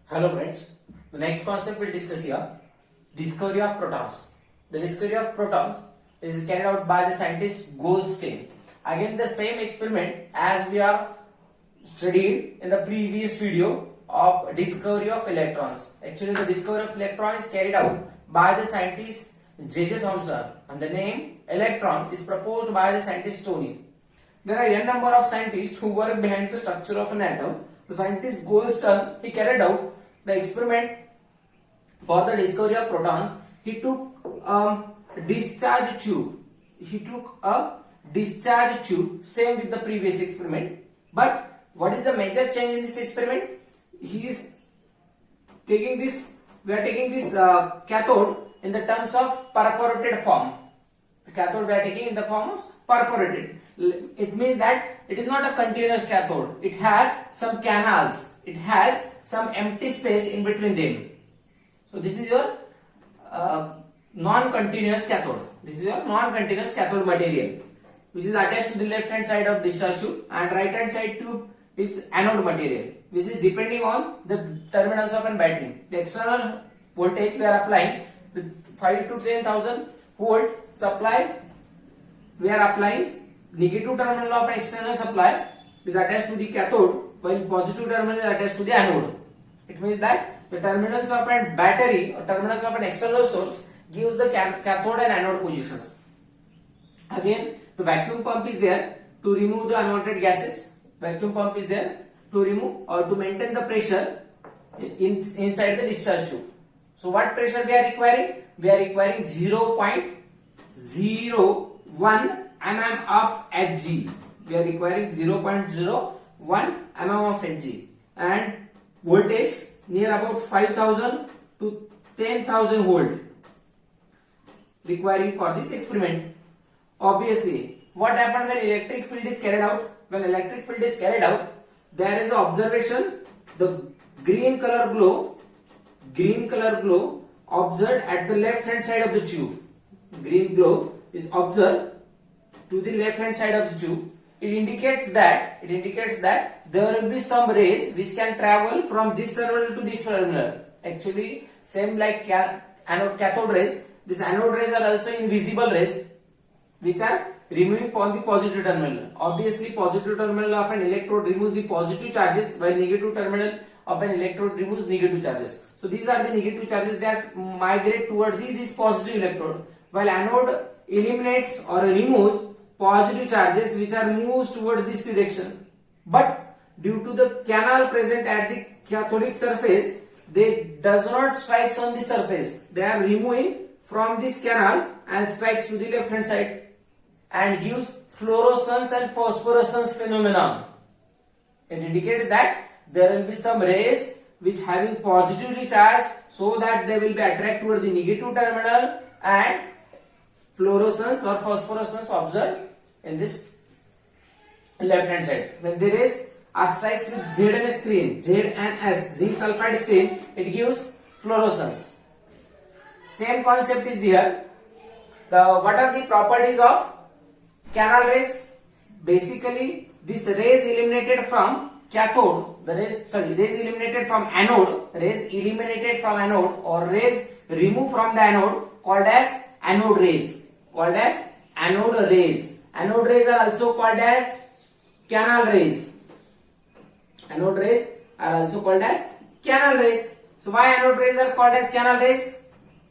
Hello friends, the next concept we'll discuss here, discovery of protons. The discovery of protons is carried out by the scientist Goldstein. Again the same experiment as we are studied in the previous video of discovery of electrons. Actually the discovery of electron is carried out by the scientist J.J. Thomson and the name electron is proposed by the scientist Tony. There are n number of scientists who work behind the structure of an atom. The scientist Goldstein, he carried out the experiment for the discovery of protons. He took a discharge tube. Same with the previous experiment. But what is the major change in this experiment? He is taking this. We are taking this cathode in the terms of perforated form. The cathode we are taking in the form of perforated. It means that it is not a continuous cathode. It has some canals. It has some empty space in between them. So this is your non-continuous cathode. This is your non-continuous cathode material, which is attached to the left hand side of discharge tube, and right hand side tube is anode material, which is depending on the terminals of an battery. The external voltage we are applying with 5 to 10,000 volt supply. We are applying negative terminal of an external supply is attached to the cathode, while positive terminal is attached to the anode. It means that the terminals of a battery or terminals of an external source gives the cathode and anode positions. Again, the vacuum pump is there to remove the unwanted gases. Vacuum pump is there to remove or to maintain the pressure inside the discharge tube. So what pressure we are requiring? We are requiring 0.01 mm of Hg. We are requiring 0.01 mm of Hg and voltage near about 5,000 to 10,000 volt requiring for this experiment. Obviously, what happens when electric field is carried out? When electric field is carried out, there is an observation. The green color glow observed at the left hand side of the tube. Green glow is observed to the left hand side of the tube. It indicates that there will be some rays which can travel from this terminal to this terminal. Actually, same like cathode rays. These anode rays are also invisible rays which are removing from the positive terminal. Obviously, positive terminal of an electrode removes the positive charges, while negative terminal of an electrode removes negative charges. So these are the negative charges that migrate toward this positive electrode, while anode eliminates or removes positive charges which are moved toward this direction. But due to the canal present at the cathodic surface, they does not strikes on the surface. They are removing from this canal and strikes to the left hand side and gives fluorescence and phosphorescence phenomenon. It indicates that there will be some rays which having positively charged, so that they will be attracted toward the negative terminal, and fluorescence or phosphorescence observed in this left hand side. When there is a strikes with ZNS screen, ZNS, zinc sulfide screen, it gives fluorescence. Same concept is there. What are the properties of canal rays? Basically, this rays eliminated from cathode, rays eliminated from anode, or rays removed from the anode called as anode rays. Anode rays are also called as canal rays. Anode rays are also called as canal rays. So why anode rays are called as canal rays?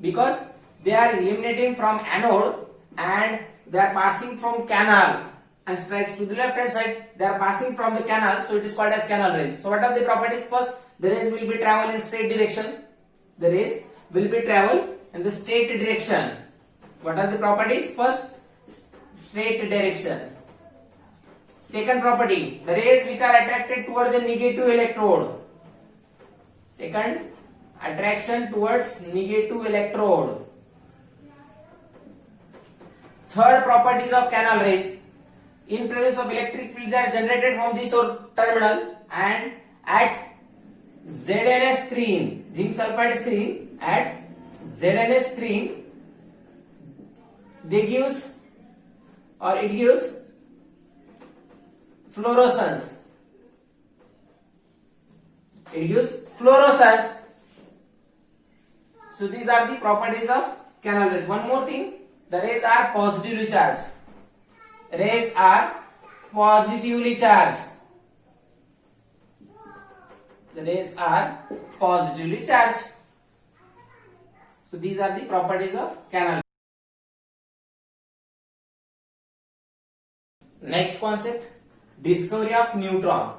Because they are eliminating from anode and they are passing from canal and strikes to the left hand side. They are passing from the canal, so it is called as canal rays. So what are the properties? First, the rays will be travel in straight direction. The rays will be travel in the straight direction. What are the properties? First, straight direction. Second property, the rays which are attracted toward the negative electrode. Second, attraction towards negative electrode. Third properties of canal rays, in presence of electric field they are generated from this terminal, and at ZNS screen, zinc sulfide screen, at ZNS screen it gives fluorescence. It gives fluorescence. So these are the properties of canal rays. One more thing, the rays are positively charged. Rays are positively charged. The rays are positively charged. So these are the properties of canal. Next concept, discovery of neutron.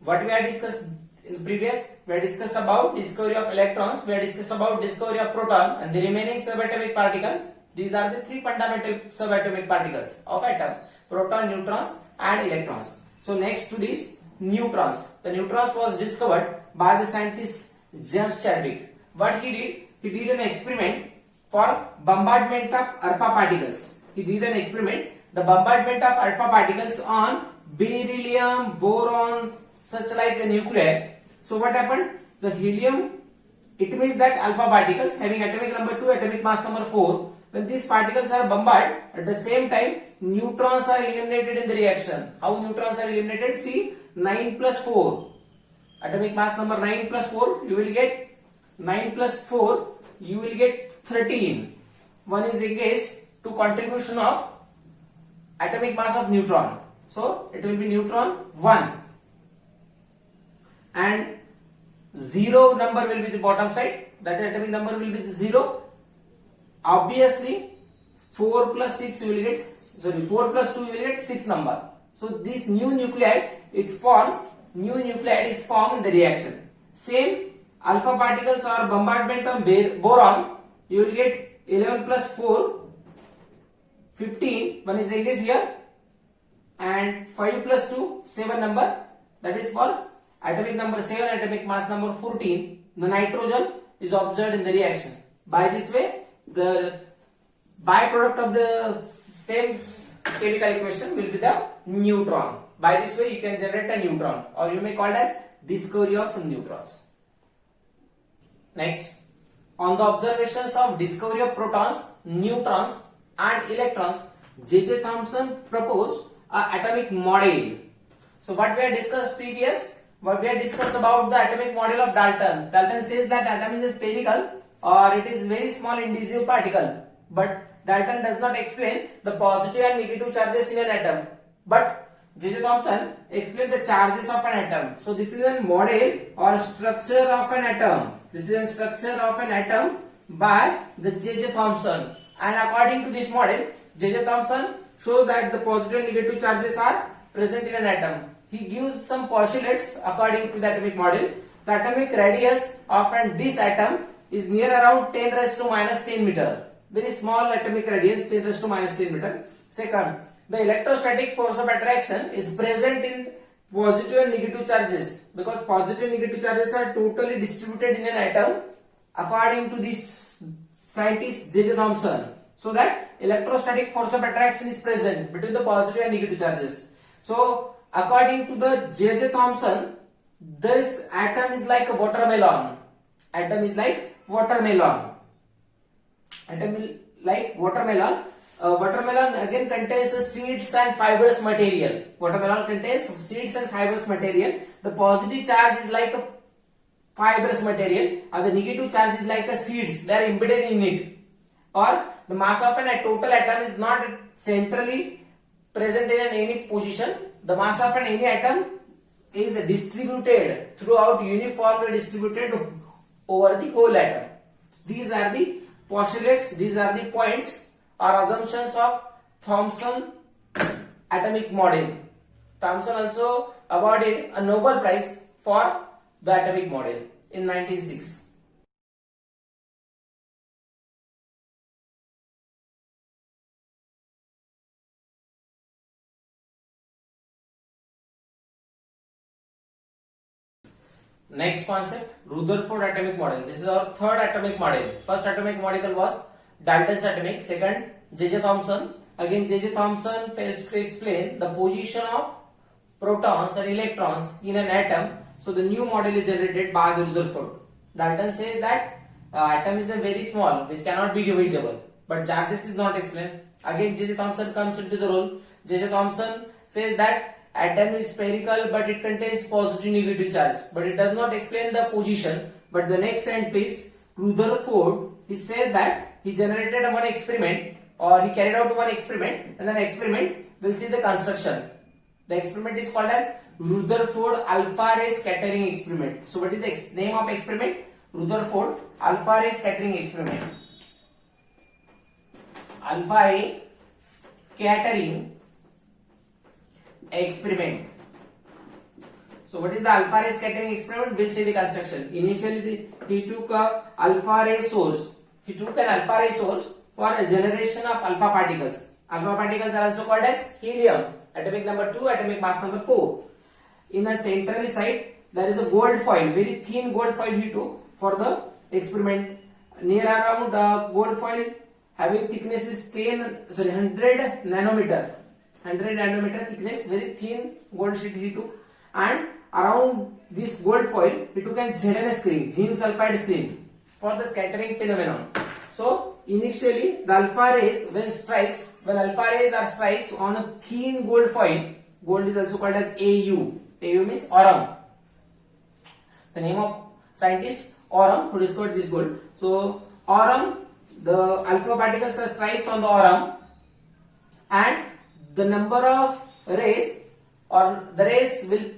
What we have discussed in the previous, we have discussed about discovery of electrons, we have discussed about discovery of proton and the remaining subatomic particle. These are the three fundamental subatomic particles of atom: proton, neutrons and electrons. So next to this, neutrons. The neutrons was discovered by the scientist James Chadwick. What he did? He did an experiment for bombardment of alpha particles. He did an experiment, the bombardment of alpha particles on beryllium, boron, such like a nuclei. So what happened? The helium, it means that alpha particles having atomic number 2, atomic mass number 4, when these particles are bombarded, at the same time neutrons are eliminated in the reaction. How neutrons are eliminated? See, 9 plus 4, atomic mass number 9 plus 4, you will get 9 plus 4, you will get 13. 1 is against to contribution of atomic mass of neutron. So it will be neutron 1 and 0 number will be the bottom side, that atomic number will be 0. Obviously 4 plus 6 you will get, 4 plus 2 you will get 6 number. So this new nuclide is formed, in the reaction. Same alpha particles or bombardment of boron, you will get 11 plus 4, 15, 1 is engaged here, and 5 plus 2, 7 number, that is for atomic number 7, atomic mass number 14. The nitrogen is observed in the reaction. By this way, the byproduct of the same chemical equation will be the neutron. By this way, you can generate a neutron, or you may call it as discovery of neutrons. Next, on the observations of discovery of protons, neutrons and electrons, J.J. Thomson proposed an atomic model. So what we have discussed previous, what we have discussed about the atomic model of Dalton. Dalton says that atom is a spherical or it is very small indivisible particle. But Dalton does not explain the positive and negative charges in an atom. But J.J. Thomson explained the charges of an atom. So this is a model or structure of an atom. This is a structure of an atom by the J.J. Thomson. And according to this model, J.J. Thomson shows that the positive and negative charges are present in an atom. He gives some postulates according to the atomic model. The atomic radius of this atom is near around 10 raised to minus 10 meter. Very small atomic radius, 10 raised to minus 10 meter. Second, the electrostatic force of attraction is present in positive and negative charges, because positive and negative charges are totally distributed in an atom according to this scientist J.J. Thomson. So that electrostatic force of attraction is present between the positive and negative charges. So according to the J.J. Thomson, this atom is like a watermelon. Atom is like watermelon. Atom is like watermelon. Watermelon again contains seeds and fibrous material. Watermelon contains seeds and fibrous material. The positive charge is like a fibrous material, or the negative charge is like a seeds. They are embedded in it. Or the mass of a total atom is not centrally present in any position. The mass of any atom is distributed throughout, uniformly distributed over the whole atom. These are the postulates, these are the points or assumptions of Thomson atomic model. Thomson also awarded a Nobel Prize for the atomic model in 1906. Next concept, Rutherford atomic model. This is our third atomic model. First atomic model was Dalton's atomic. Second, J.J. Thomson. Again, J.J. Thomson fails to explain the position of protons or electrons in an atom. So the new model is generated by the Rutherford. Dalton says that atom is a very small, which cannot be divisible. But charges is not explained. Again, J.J. Thomson comes into the role. J.J. Thomson says that atom is spherical but it contains positive negative charge, but it does not explain the position. But the next scientist, Rutherford, he said that he generated one experiment, or he carried out one experiment, and then experiment will see the construction. The experiment is called as Rutherford alpha ray scattering experiment. So what is the name of experiment? Rutherford alpha ray scattering experiment. Alpha ray scattering experiment. So what is the alpha ray scattering experiment? We'll see the construction. Initially he took a alpha ray source. He took an alpha ray source for a generation of alpha particles. Alpha particles are also called as helium. Atomic number 2, atomic mass number 4. In the central side there is a gold foil, very thin gold foil he took for the experiment. Near around gold foil having thickness is 100 nanometer. 100 nanometer thickness, very thin gold sheet he took, and around this gold foil he took a ZN screen, zinc sulfide screen, for the scattering phenomenon. So initially the alpha rays when alpha rays are strikes on a thin gold foil, gold is also called as Au. Au means aurum. The name of scientist aurum who discovered this gold. So aurum, the alpha particles are strikes on the aurum, and the number of rays, or the rays will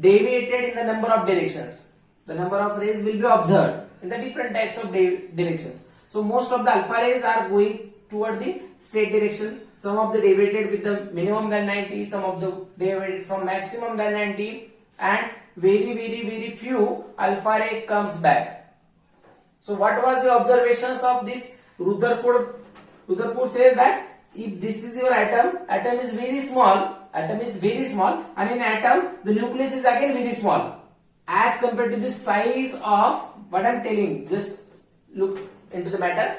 deviated in the number of directions. The number of rays will be observed in the different types of directions. So most of the alpha rays are going toward the straight direction. Some of the deviated with the minimum than 90, some of the deviated from maximum than 90, and very few alpha ray comes back. So what was the observations of this Rutherford? Rutherford says that if this is your atom is very small, and in atom the nucleus is again very small as compared to the size of what I am telling. Just look into the matter.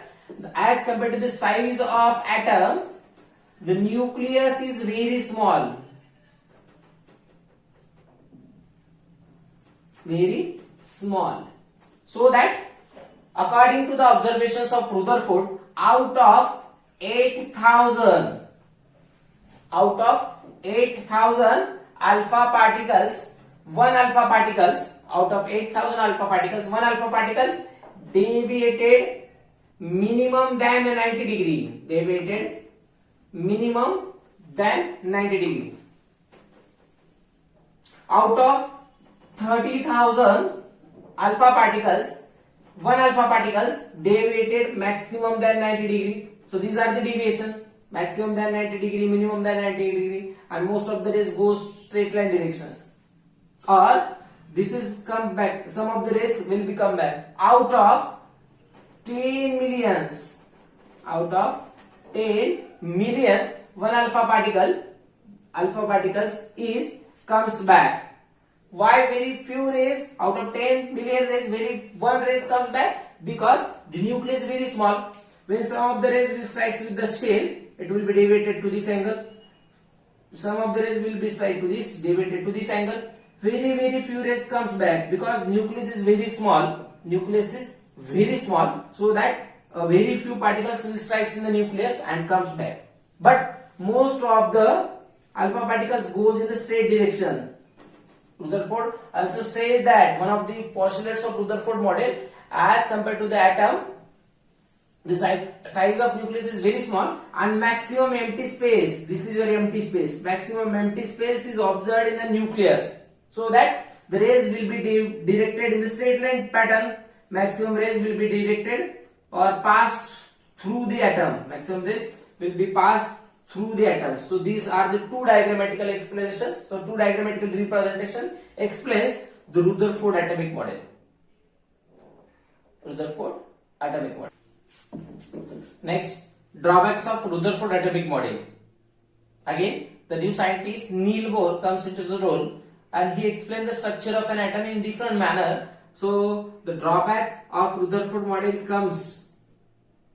As compared to the size of atom, the nucleus is very small. Very small. So that according to the observations of Rutherford, out of 8,000 alpha particles, one alpha particles deviated minimum than 90 degree. Deviated minimum than 90 degree. Out of 30,000 alpha particles, one alpha particles deviated maximum than 90 degree. So these are the deviations: maximum than 90 degree, minimum than 90 degree, and most of the rays goes straight line directions. Or this is come back, some of the rays will be come back. Out of 10 millions, one alpha particles is comes back. Why very few rays? Out of 10 million rays, one rays comes back? Because the nucleus is very small. When some of the rays will strikes with the shell, it will be deviated to this angle. Some of the rays will be strike to this, deviated to this angle. Very few rays comes back because nucleus is very small. So that very few particles will strikes in the nucleus and comes back. But most of the alpha particles goes in the straight direction. Rutherford also says that one of the postulates of Rutherford model, as compared to the atom, the size of nucleus is very small, and maximum empty space, this is your empty space, maximum empty space is observed in the nucleus, so that the rays will be directed in the straight line pattern. Maximum rays will be directed or passed through the atom. Maximum rays will be passed through the atom. So these are the two diagrammatical explanations. So two diagrammatical representation explains the Rutherford atomic model. Next, drawbacks of Rutherford atomic model. Again, the new scientist Niels Bohr comes into the role, and he explained the structure of an atom in different manner. So the drawback of Rutherford model comes.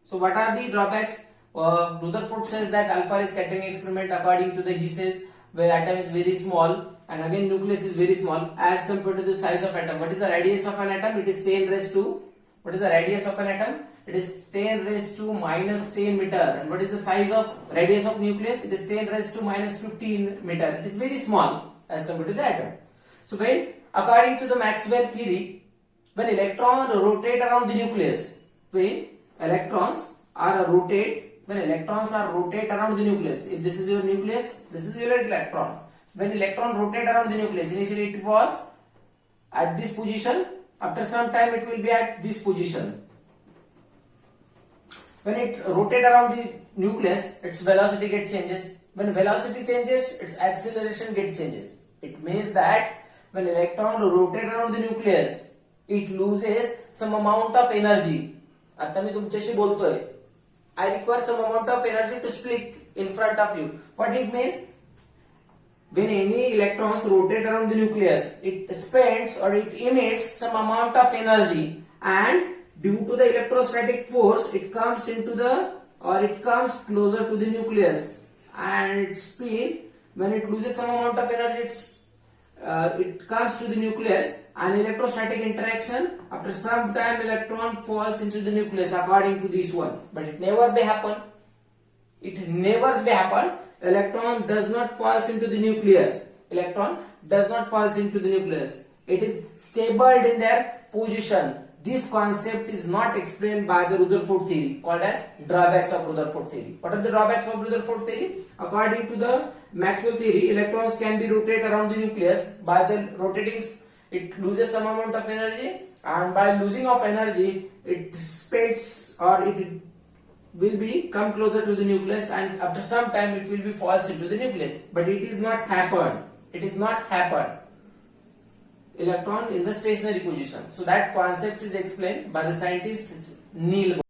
So what are the drawbacks? Rutherford says that alpha ray scattering experiment, according to the he says, where atom is very small and again nucleus is very small as compared to the size of atom. What is the radius of an atom? It is 10 raised to What is the radius of an atom? It is 10 raised to minus 10 meter. And what is the size of radius of nucleus? It is 10 raised to minus 15 meter. It is very small as compared to the atom. So when, according to the Maxwell theory, when electrons rotate around the nucleus, when electrons are rotate around the nucleus, if this is your nucleus, this is your electron. When electron rotate around the nucleus, initially it was at this position, after some time it will be at this position. When it rotates around the nucleus, its velocity gets changes. When velocity changes, its acceleration gets changes. It means that when electron rotate around the nucleus, it loses some amount of energy. आता मी तुमच्याशी बोलतोय. I require some amount of energy to speak in front of you. What it means? When any electrons rotate around the nucleus, it spends or it emits some amount of energy, and due to the electrostatic force, it comes closer to the nucleus, and its spin, when it loses some amount of energy, it comes to the nucleus, and electrostatic interaction, after some time electron falls into the nucleus according to this one. But it never be happen. Electron does not falls into the nucleus. It is stable in their position. This concept is not explained by the Rutherford theory, called as drawbacks of Rutherford theory. What are the drawbacks of Rutherford theory? According to the Maxwell theory, electrons can be rotated around the nucleus. By the rotating, it loses some amount of energy, and by losing of energy, it spends or it will be come closer to the nucleus, and after some time it will be falls into the nucleus. But it is not happened. Electron in the stationary position. So that concept is explained by the scientist Neil Bohr.